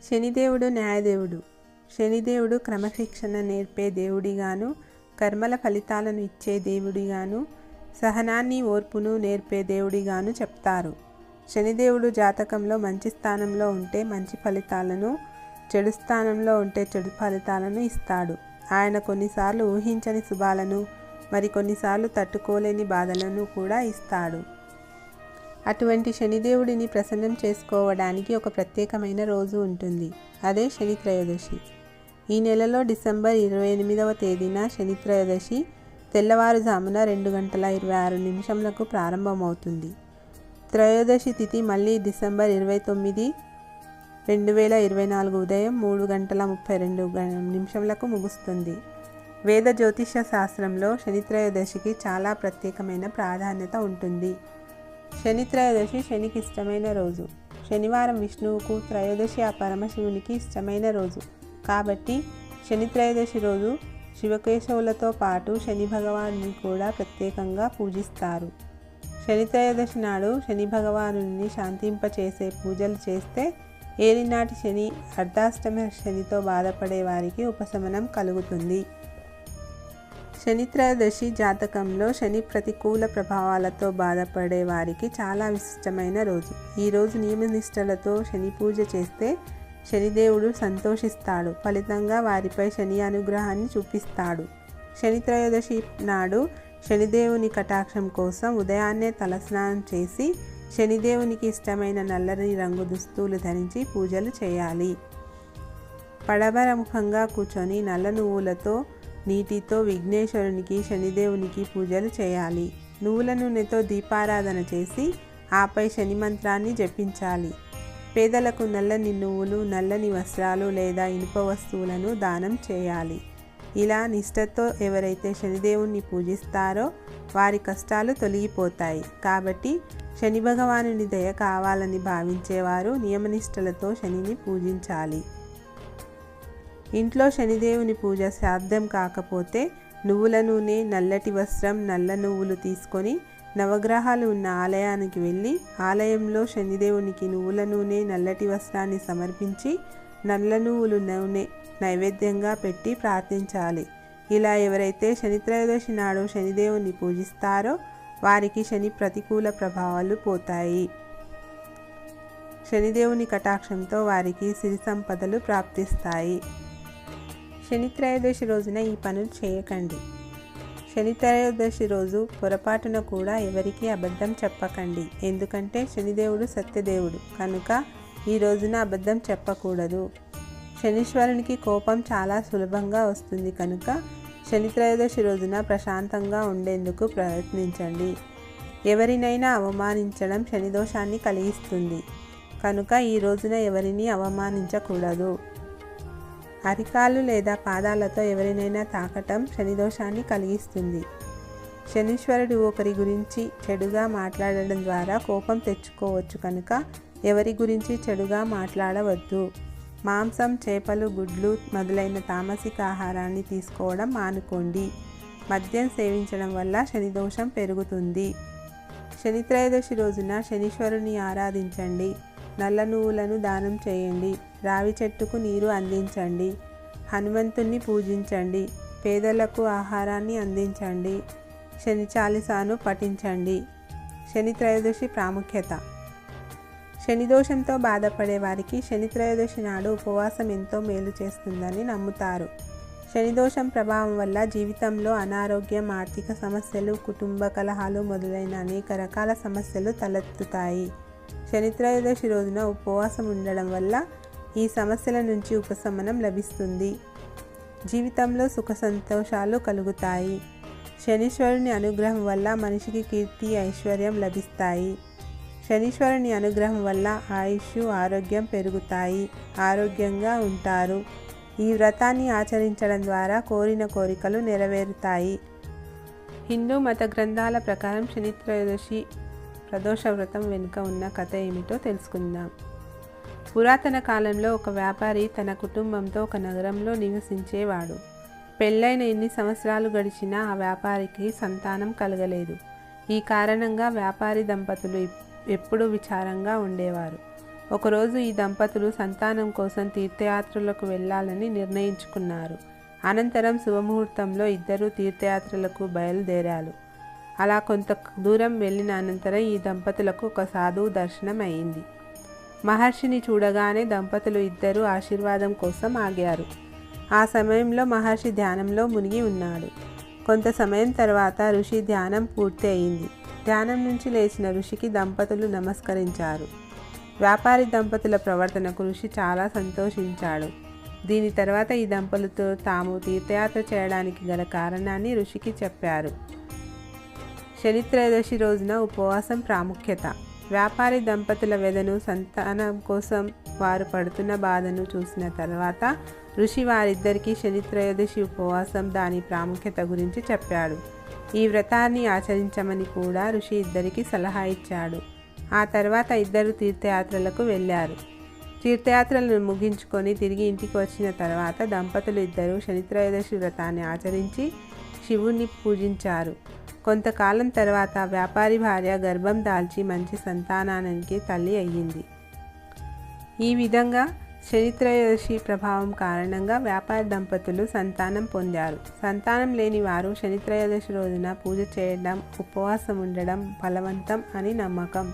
శనిదేవుడు న్యాయదేవుడు. శనిదేవుడు క్రమశిక్షణ నేర్పే దేవుడిగాను, కర్మల ఫలితాలను ఇచ్చే దేవుడిగాను, సహనాన్ని ఓర్పును నేర్పే దేవుడిగాను చెప్తారు. శనిదేవుడు జాతకంలో మంచి స్థానంలో ఉంటే మంచి ఫలితాలను, చెడు స్థానంలో ఉంటే చెడు ఫలితాలను ఇస్తాడు. ఆయన కొన్నిసార్లు ఊహించని శుభాలను, మరికొన్నిసార్లు తట్టుకోలేని బాధలను కూడా ఇస్తాడు. అటువంటి శనిదేవుడిని ప్రసన్నం చేసుకోవడానికి ఒక ప్రత్యేకమైన రోజు ఉంటుంది. అదే శని త్రయోదశి. ఈ నెలలో డిసెంబర్ 28వ తేదీన శని త్రయోదశి తెల్లవారుజామున 2:26 ప్రారంభమవుతుంది. త్రయోదశి తిథి మళ్ళీ డిసెంబర్ 29, 2024 ఉదయం 3:32 ముగుస్తుంది. వేద జ్యోతిష శాస్త్రంలో శని త్రయోదశికి చాలా ప్రత్యేకమైన ప్రాధాన్యత ఉంటుంది. శని త్రయోదశి శనికి ఇష్టమైన రోజు. శనివారం విష్ణువుకు, త్రయోదశి ఆ పరమశివునికి ఇష్టమైన రోజు. కాబట్టి శని త్రయోదశి రోజు శివకేశవులతో పాటు శని భగవానుని కూడా ప్రత్యేకంగా పూజిస్తారు. శని త్రయోదశి నాడు శని భగవానుని శాంతింపచేసే పూజలు చేస్తే ఏలినాటి శని, అర్ధాష్టమ శనితో బాధపడే వారికి ఉపశమనం కలుగుతుంది. శని త్రయోదశి జాతకంలో శని ప్రతికూల ప్రభావాలతో బాధపడే వారికి చాలా విశిష్టమైన రోజు. ఈ రోజు నియమనిష్టలతో శని పూజ చేస్తే శనిదేవుడు సంతోషిస్తాడు. ఫలితంగా వారిపై శని అనుగ్రహాన్ని చూపిస్తాడు. శని త్రయోదశి నాడు శనిదేవుని కటాక్షం కోసం ఉదయాన్నే తలస్నానం చేసి శనిదేవునికి ఇష్టమైన నల్లని రంగు దుస్తులు ధరించి పూజలు చేయాలి. పడమర ముఖంగా కూర్చొని నల్ల నువ్వులతో, నీటితో విఘ్నేశ్వరునికి, శనిదేవునికి పూజలు చేయాలి. నువ్వుల నూనెతో దీపారాధన చేసి ఆపై శని మంత్రాన్ని జపించాలి. పేదలకు నల్లని నువ్వులు, నల్లని వస్త్రాలు లేదా ఇనుప వస్తువులను దానం చేయాలి. ఇలా నిష్ఠతో ఎవరైతే శనిదేవుణ్ణి పూజిస్తారో వారి కష్టాలు తొలగిపోతాయి. కాబట్టి శని భగవానుని దయ కావాలని భావించేవారు నియమనిష్టలతో శనిని పూజించాలి. ఇంట్లో శనిదేవుని పూజ సాధ్యం కాకపోతే నువ్వుల నూనె, నల్లటి వస్త్రం, నల్ల నువ్వులు తీసుకొని నవగ్రహాలు ఉన్న ఆలయానికి వెళ్ళి ఆలయంలో శనిదేవునికి నువ్వుల నూనె, నల్లటి వస్త్రాన్ని సమర్పించి నల్ల నువ్వుల నూనె నైవేద్యంగా పెట్టి ప్రార్థించాలి. ఇలా ఎవరైతే శని త్రయోదశి నాడు శనిదేవుని పూజిస్తారో వారికి శని ప్రతికూల ప్రభావాలు పోతాయి. శనిదేవుని కటాక్షంతో వారికి సిరి సంపదలు ప్రాప్తిస్తాయి. శని త్రయోదశి రోజున ఈ పనులు చేయకండి. శని త్రయోదశి రోజు పొరపాటున కూడా ఎవరికీ అబద్ధం చెప్పకండి. ఎందుకంటే శనిదేవుడు సత్యదేవుడు కనుక ఈ రోజున అబద్ధం చెప్పకూడదు. శనీశ్వరునికి కోపం చాలా సులభంగా వస్తుంది కనుక శని త్రయోదశి రోజున ప్రశాంతంగా ఉండేందుకు ప్రయత్నించండి. ఎవరినైనా అవమానించడం శని దోషాన్ని కలిగిస్తుంది కనుక ఈ రోజున ఎవరిని అవమానించకూడదు. అరికాలు లేదా పాదాలతో ఎవరినైనా తాకటం శనిదోషాన్ని కలిగిస్తుంది. శనీశ్వరుడు ఒకరి గురించి చెడుగా మాట్లాడడం ద్వారా కోపం తెచ్చుకోవచ్చు కనుక ఎవరి గురించి చెడుగా మాట్లాడవద్దు. మాంసం, చేపలు, గుడ్లు మొదలైన తామసిక ఆహారాన్ని తీసుకోవడం మానుకోండి. మద్యం సేవించడం వల్ల శనిదోషం పెరుగుతుంది. శని త్రయోదశి రోజున శనీశ్వరుని ఆరాధించండి. నల్ల నువ్వులను దానం చేయండి. రావి చెట్టుకు నీరు అందించండి. హనుమంతుణ్ణి పూజించండి. పేదలకు ఆహారాన్ని అందించండి. శని చాలీసాను పఠించండి. శని త్రయోదశి ప్రాముఖ్యత. శని దోషంతో బాధపడే వారికి శని త్రయోదశి నాడు ఉపవాసం ఎంతో మేలు చేస్తుందని నమ్ముతారు. శని దోషం ప్రభావం వల్ల జీవితంలో అనారోగ్యం, ఆర్థిక సమస్యలు, కుటుంబ కలహాలు మొదలైన అనేక రకాల సమస్యలు తలెత్తుతాయి. శని త్రయోదశి రోజున ఉపవాసం ఉండడం వల్ల ఈ సమస్యల నుంచి ఉపశమనం లభిస్తుంది. జీవితంలో సుఖ సంతోషాలు కలుగుతాయి. శనీశ్వరుని అనుగ్రహం వల్ల మనిషికి కీర్తి, ఐశ్వర్యం లభిస్తాయి. శనీశ్వరుని అనుగ్రహం వల్ల ఆయుష్, ఆరోగ్యం పెరుగుతాయి. ఆరోగ్యంగా ఉంటారు. ఈ వ్రతాన్ని ఆచరించడం ద్వారా కోరిన కోరికలు నెరవేరుతాయి. హిందూ మత గ్రంథాల ప్రకారం శని త్రయోదశి ప్రదోష వ్రతం వెనుక ఉన్న కథ ఏమిటో తెలుసుకుందాం. పురాతన కాలంలో ఒక వ్యాపారి తన కుటుంబంతో ఒక నగరంలో నివసించేవాడు. పెళ్ళైన ఎన్ని సంవత్సరాలు గడిచినా ఆ వ్యాపారికి సంతానం కలగలేదు. ఈ కారణంగా వ్యాపారి దంపతులు ఎప్పుడూ విచారంగా ఉండేవారు. ఒకరోజు ఈ దంపతులు సంతానం కోసం తీర్థయాత్రలకు వెళ్ళాలని నిర్ణయించుకున్నారు. అనంతరం శుభముహూర్తంలో ఇద్దరు తీర్థయాత్రలకు బయలుదేరారు. అలా కొంత దూరం వెళ్ళిన అనంతరం ఈ దంపతులకు ఒక సాధువు దర్శనం అయింది. మహర్షిని చూడగానే దంపతులు ఇద్దరు ఆశీర్వాదం కోసం ఆగారు. ఆ సమయంలో మహర్షి ధ్యానంలో మునిగి ఉన్నాడు. కొంత సమయం తర్వాత ఋషి ధ్యానం పూర్తి అయింది. ధ్యానం నుంచి లేచిన ఋషికి దంపతులు నమస్కరించారు. వ్యాపారి దంపతుల ప్రవర్తనకు ఋషి చాలా సంతోషించాడు. దీని తర్వాత ఈ దంపతులతో తాము తీర్థయాత్ర చేయడానికి గల కారణాన్ని ఋషికి చెప్పారు. శని త్రయోదశి రోజున ఉపవాసం ప్రాముఖ్యత. వ్యాపారి దంపతుల వెదను, సంతానం కోసం వారు పడుతున్న బాధను చూసిన తర్వాత ఋషి వారిద్దరికీ శని త్రయోదశి ఉపవాసం దాని ప్రాముఖ్యత గురించి చెప్పాడు. ఈ వ్రతాన్ని ఆచరించమని కూడా ఋషి ఇద్దరికి సలహా ఇచ్చాడు. ఆ తర్వాత ఇద్దరు తీర్థయాత్రలకు వెళ్ళారు. తీర్థయాత్రలను ముగించుకొని తిరిగి ఇంటికి వచ్చిన తర్వాత దంపతులు ఇద్దరు శనిత్రయోదశి వ్రతాన్ని ఆచరించి శివుణ్ణి పూజించారు. కొంతకాలం తర్వాత వ్యాపారి భార్య గర్భం దాల్చి మంచి సంతానానికి తల్లి అయ్యింది. ఈ విధంగా శనిత్రయోదశి ప్రభావం కారణంగా వ్యాపారి దంపతులు సంతానం పొందారు. సంతానం లేని వారు శనిత్రయోదశి రోజున పూజ చేయడం, ఉపవాసం ఉండడం ఫలవంతం అని నమ్మకం.